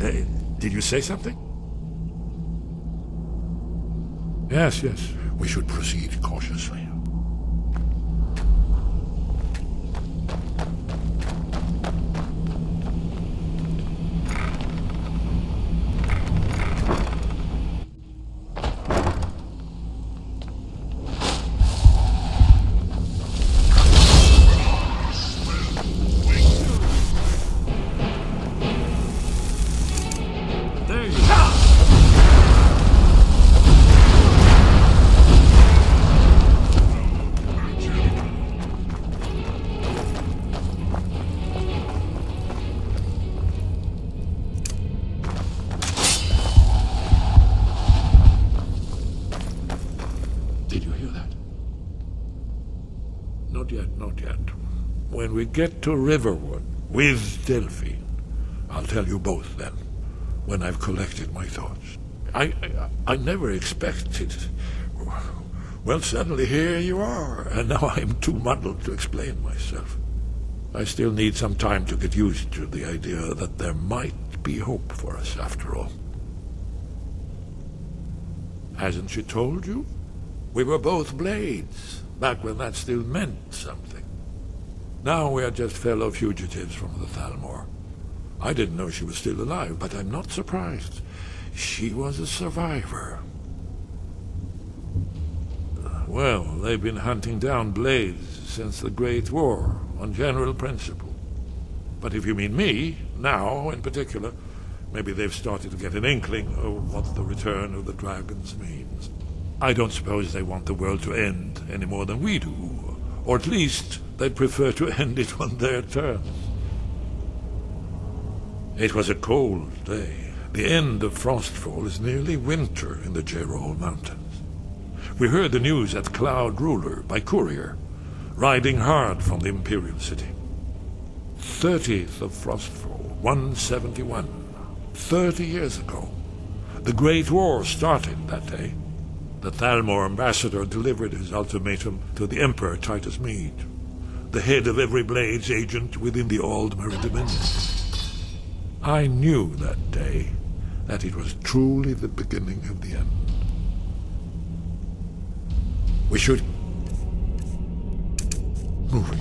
Hey, did you say something? Yes. We should proceed cautiously. Not yet. When we get to Riverwood with Delphine, I'll tell you both then, when I've collected my thoughts. I never expected. Well, suddenly here you are, and now I'm too muddled to explain myself. I still need some time to get used to the idea that there might be hope for us after all. Hasn't she told you? We were both blades, back when that still meant something. Now we are just fellow fugitives from the Thalmor. I didn't know she was still alive, but I'm not surprised. She was a survivor. Well, they've been hunting down blades since the Great War, on general principle. But if you mean me, now in particular, maybe they've started to get an inkling of what the return of the dragons means. I don't suppose they want the world to end any more than we do, or at least they'd prefer to end it on their terms. It was a cold day. The end of Frostfall is nearly winter in the Gerol Mountains. We heard the news at Cloud Ruler by courier, riding hard from the Imperial City. 30th of Frostfall, 171. 30 years ago. The Great War started that day. The Thalmor ambassador delivered his ultimatum to the Emperor Titus Mede, the head of every Blades agent within the Aldmeri Dominion. I knew that day that it was truly the beginning of the end. We should... Moving.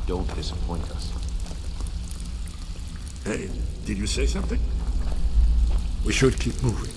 Don't disappoint us.
Hey, did you say something? We should keep moving.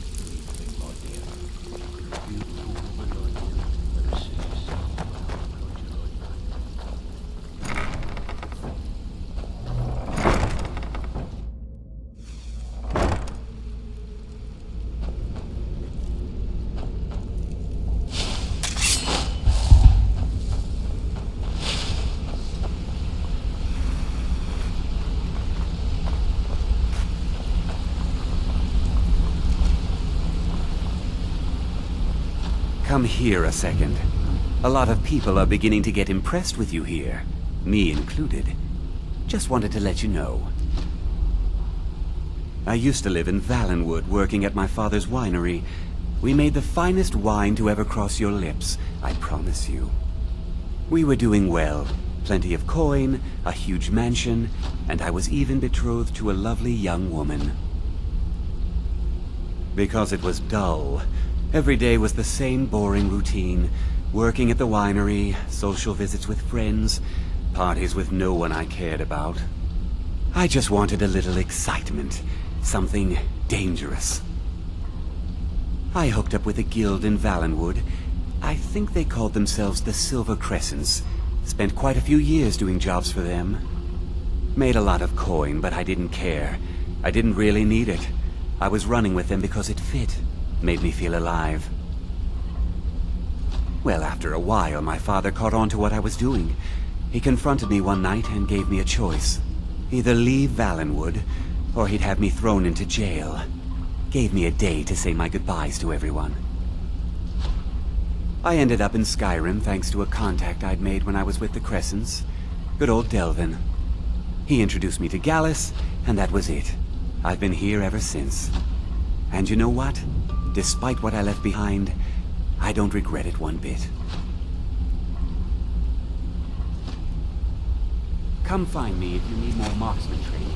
Come here a second. A lot of people are beginning to get impressed with you here, me included. Just wanted to let you know. I used to live in Valenwood, working at my father's winery. We made the finest wine to ever cross your lips, I promise you. We were doing well. Plenty of coin, a huge mansion, and I was even betrothed to a lovely young woman. Because it was dull. Every day was the same boring routine. Working at the winery, social visits with friends, parties with no one I cared about. I just wanted a little excitement. Something dangerous. I hooked up with a guild in Valenwood. I think they called themselves the Silver Crescents. Spent quite a few years doing jobs for them. Made a lot of coin, but I didn't care. I didn't really need it. I was running with them because it fit. Made me feel alive. Well, after a while, my father caught on to what I was doing. He confronted me one night and gave me a choice. Either leave Valenwood, or he'd have me thrown into jail. Gave me a day to say my goodbyes to everyone. I ended up in Skyrim thanks to a contact I'd made when I was with the Crescents. Good old Delvin. He introduced me to Gallus, and that was it. I've been here ever since. And you know what? Despite what I left behind, I don't regret it one bit. Come find me if you need more marksman training.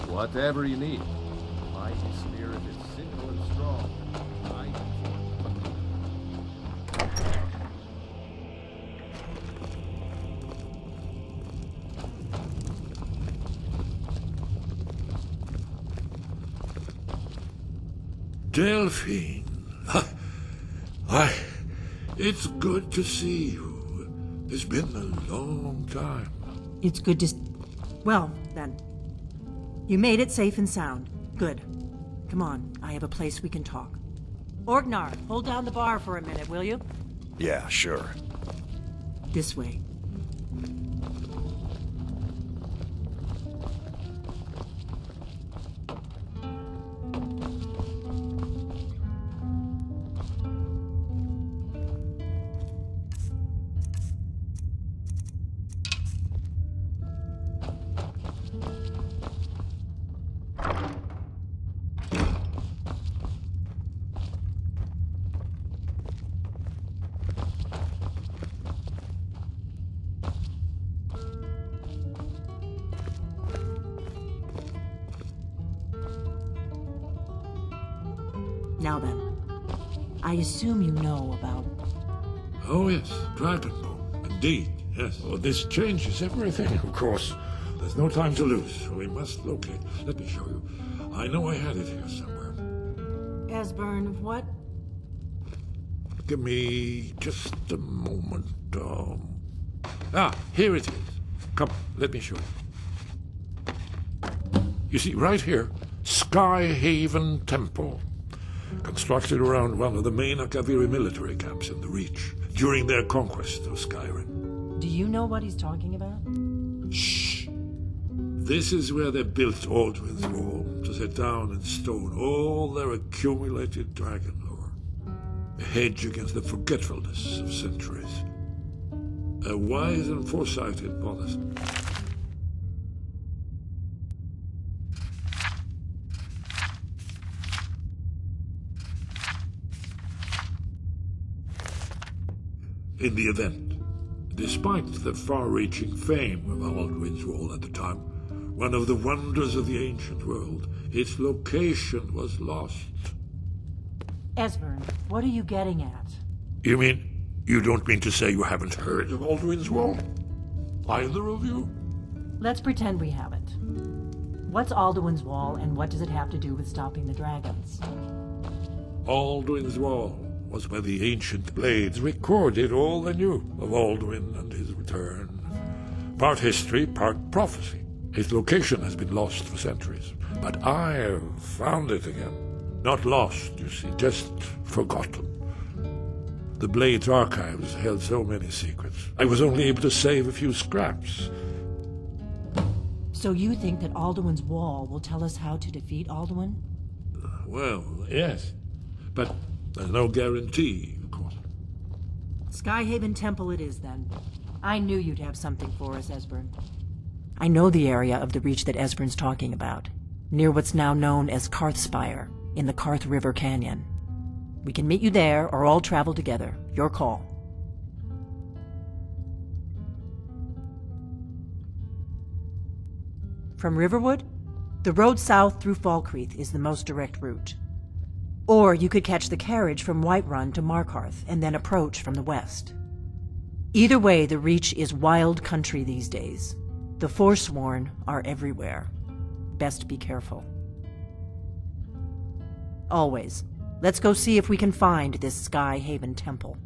Whatever you need. Mighty spirit is simple and strong.
Delphine. It's good to see you. It's been a long time.
It's good to... Well, then. You made it safe and sound. Good. Come on, I have a place we can talk. Orgnar, hold down the bar for a minute, will you?
Yeah, sure.
This way. Now then, I assume you know about...
Oh yes, Dragonbone. Indeed, yes. Well, this changes everything, of course. There's no time to lose. We must locate. Let me show you. I know I had it here somewhere.
Esbern, what?
Give me just a moment. Here it is. Come, let me show you. You see, right here, Skyhaven Temple. Constructed around one of the main Akaviri military camps in the Reach during their conquest of Skyrim.
Do you know what he's talking about?
Shh! This is where they built Alduin's Wall to set down in stone all their accumulated dragon lore. A hedge against the forgetfulness of centuries. A wise and foresighted policy. In the event, despite the far-reaching fame of Alduin's Wall at the time, one of the wonders of the ancient world, its location was lost.
Esbern, what are you getting at?
You mean, you don't mean to say you haven't heard of Alduin's Wall? Either of you?
Let's pretend we haven't. What's Alduin's Wall, and what does it have to do with stopping the dragons?
Alduin's Wall was where the ancient blades recorded all they knew of Alduin and his return. Part history, part prophecy. Its location has been lost for centuries, but I have found it again. Not lost, you see, just forgotten. The Blade's archives held so many secrets. I was only able to save a few scraps.
So you think that Alduin's Wall will tell us how to defeat Alduin?
Well, yes. But there's no guarantee, of course.
Skyhaven Temple it is, then. I knew you'd have something for us, Esbern. I know the area of the Reach that Esbern's talking about, near what's now known as Karthspire, in the Karth River Canyon. We can meet you there, or all travel together. Your call. From Riverwood, the road south through Falkreath is the most direct route. Or you could catch the carriage from Whiterun to Markarth and then approach from the west. Either way, the Reach is wild country these days. The Forsworn are everywhere. Best be careful. Always, let's go see if we can find this Skyhaven Temple.